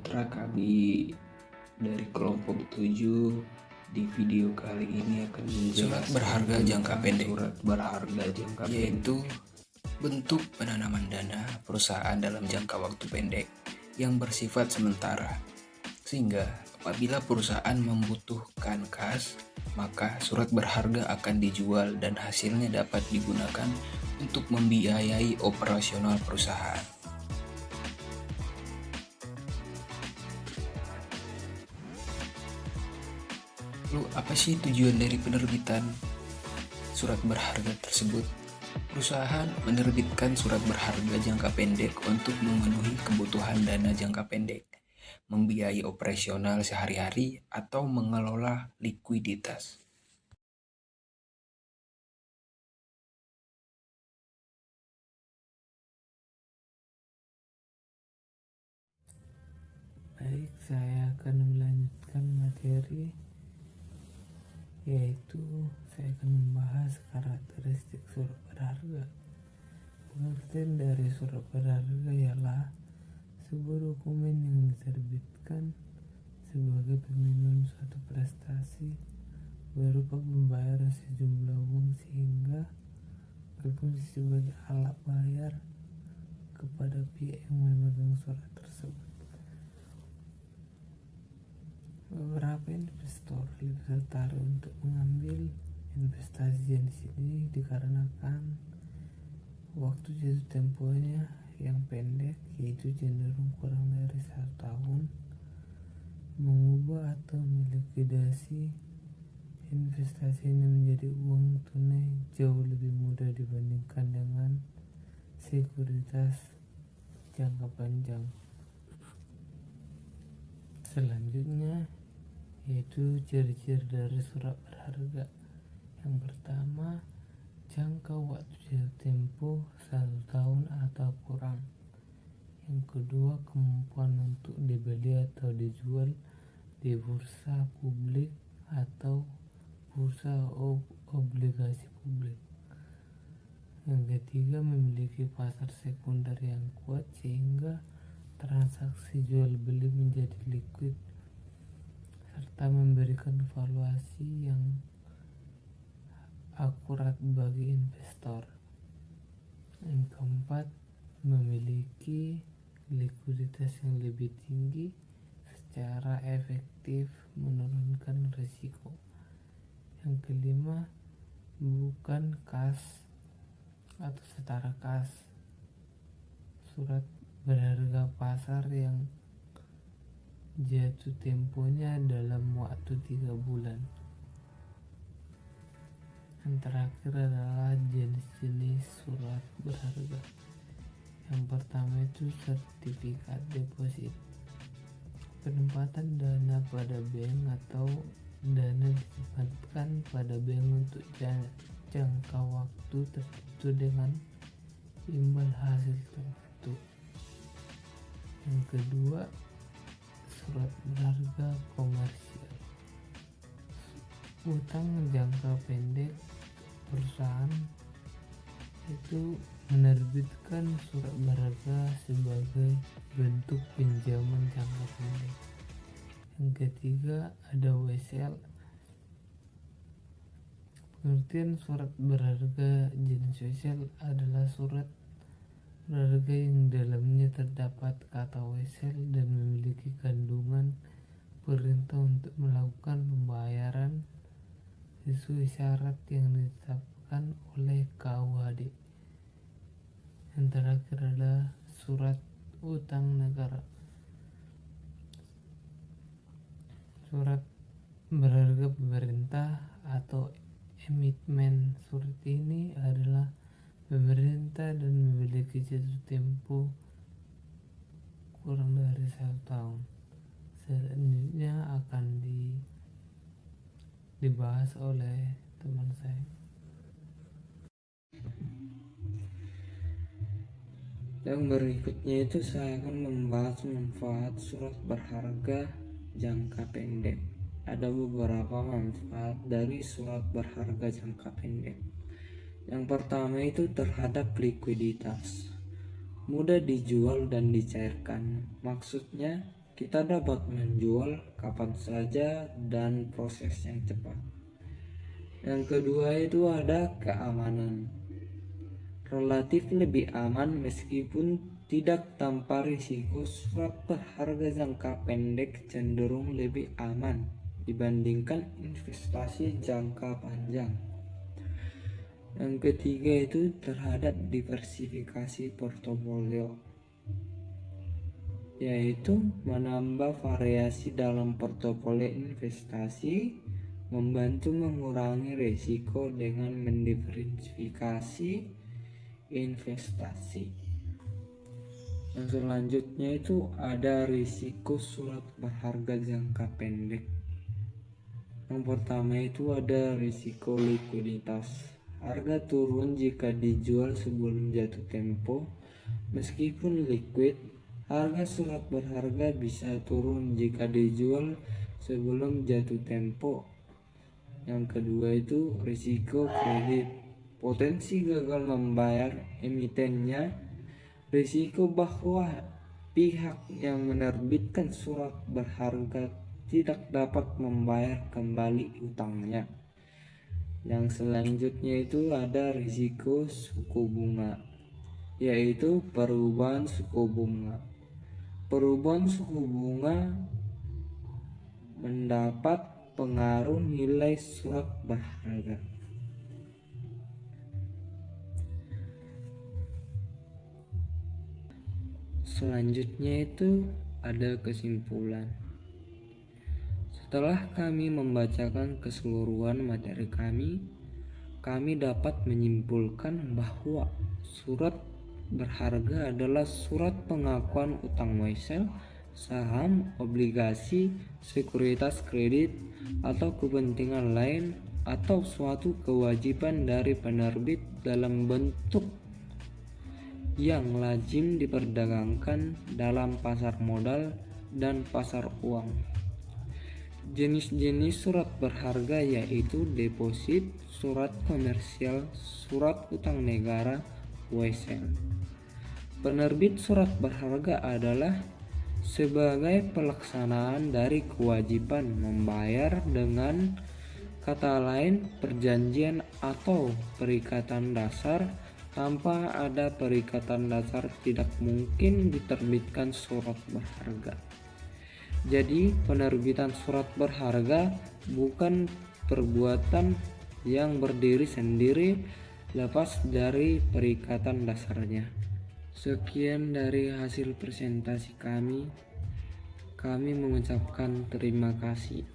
sejahtera, kami dari kelompok 7 di video kali ini akan menjelaskan Surat berharga jangka pendek, surat berharga jangka pendek, yaitu bentuk penanaman dana perusahaan dalam jangka waktu pendek yang bersifat sementara, sehingga apabila perusahaan membutuhkan kas, maka surat berharga akan dijual dan hasilnya dapat digunakan untuk membiayai operasional perusahaan. Lalu apa sih tujuan dari penerbitan surat berharga tersebut? Perusahaan menerbitkan surat berharga jangka pendek untuk memenuhi kebutuhan dana jangka pendek, membiayai operasional sehari-hari, atau mengelola likuiditas. Baik, saya akan melanjutkan materi, yaitu saya akan membahas karakteristik surat berharga. Pengertian dari surat berharga ialah sebuah dokumen yang diterbitkan sebagai pembimbing suatu prestasi berupa pembayaran sejumlah uang sehingga berfungsi sebagai alat bayar kepada pihak yang memegang surat tersebut. Beberapa investor lebih tertarik untuk mengambil investasi yang di sini dikarenakan waktu jatuh temponya yang pendek, yaitu cenderung kurang dari 1 tahun. Mengubah atau melikuidasi investasi ini menjadi uang tunai jauh lebih mudah dibandingkan dengan sekuritas jangka panjang. Selanjutnya yaitu ciri-ciri dari surat berharga. Yang pertama, jangka waktu jatuh tempo 1 tahun atau kurang. Yang kedua, kemampuan untuk dibeli atau dijual di bursa publik atau bursa obligasi publik. Yang ketiga, memiliki pasar sekunder yang kuat sehingga transaksi jual beli menjadi liquid serta memberikan valuasi yang akurat bagi investor. Yang keempat, memiliki likuiditas yang lebih tinggi secara efektif menurunkan risiko. Yang kelima, bukan kas atau setara kas. Surat berharga pasar yang jatuh temponya dalam waktu 3 bulan. Yang terakhir adalah jenis-jenis surat berharga. Yang pertama itu sertifikat deposit, penempatan dana pada bank atau dana disimpan pada bank untuk jangka waktu tertentu dengan imbal hasil tertentu. Yang kedua, surat berharga komersial, utang jangka pendek. Perusahaan itu menerbitkan surat berharga sebagai bentuk pinjaman jangka pendek. Yang ketiga, ada WSL. Pengertian surat berharga jenis WSL adalah surat berharga yang dalamnya terdapat kata WSL dan memiliki kandungan perintah untuk melakukan pembayaran sesuai syarat yang ditetapkan oleh KUHD. Yang terakhir adalah surat utang negara. Surat berharga pemerintah atau emitmen. Surat ini adalah pemerintah dan memiliki jatuh tempo kurang dari 1 tahun. Selanjutnya akan dibahas oleh teman saya. Yang berikutnya itu saya akan membahas manfaat surat berharga jangka pendek. Ada beberapa manfaat dari surat berharga jangka pendek. Yang pertama itu terhadap likuiditas, mudah dijual dan dicairkan. Maksudnya kita dapat menjual kapan saja dan proses yang cepat. Yang kedua itu ada keamanan. Relatif lebih aman meskipun tidak tanpa risiko. Surat berharga jangka pendek cenderung lebih aman dibandingkan investasi jangka panjang. Yang ketiga itu terhadap diversifikasi portofolio, yaitu menambah variasi dalam portofolio investasi, membantu mengurangi risiko dengan mendiversifikasi investasi. Yang selanjutnya itu ada risiko surat berharga jangka pendek. Yang pertama itu ada risiko likuiditas. Harga turun jika dijual sebelum jatuh tempo. Meskipun liquid, harga surat berharga bisa turun jika dijual sebelum jatuh tempo. Yang kedua itu risiko kredit. Potensi gagal membayar emitennya. Risiko bahwa pihak yang menerbitkan surat berharga tidak dapat membayar kembali utangnya. Yang selanjutnya itu ada risiko suku bunga, yaitu perubahan suku bunga. Perubahan suku bunga mendapat pengaruh nilai surat berharga. Selanjutnya itu ada kesimpulan. Setelah kami membacakan keseluruhan materi kami dapat menyimpulkan bahwa surat berharga adalah surat pengakuan utang wesel, saham, obligasi, sekuritas kredit, atau kepentingan lain, atau suatu kewajiban dari penerbit dalam bentuk yang lazim diperdagangkan dalam pasar modal dan pasar uang. Jenis-jenis surat berharga yaitu deposit, surat komersial, surat utang negara, wesel. Penerbit surat berharga adalah sebagai pelaksanaan dari kewajiban membayar, dengan kata lain perjanjian atau perikatan dasar. Tanpa ada perikatan dasar tidak mungkin diterbitkan surat berharga. Jadi penerbitan surat berharga bukan perbuatan yang berdiri sendiri lepas dari perikatan dasarnya. Sekian dari hasil presentasi kami. Kami mengucapkan terima kasih.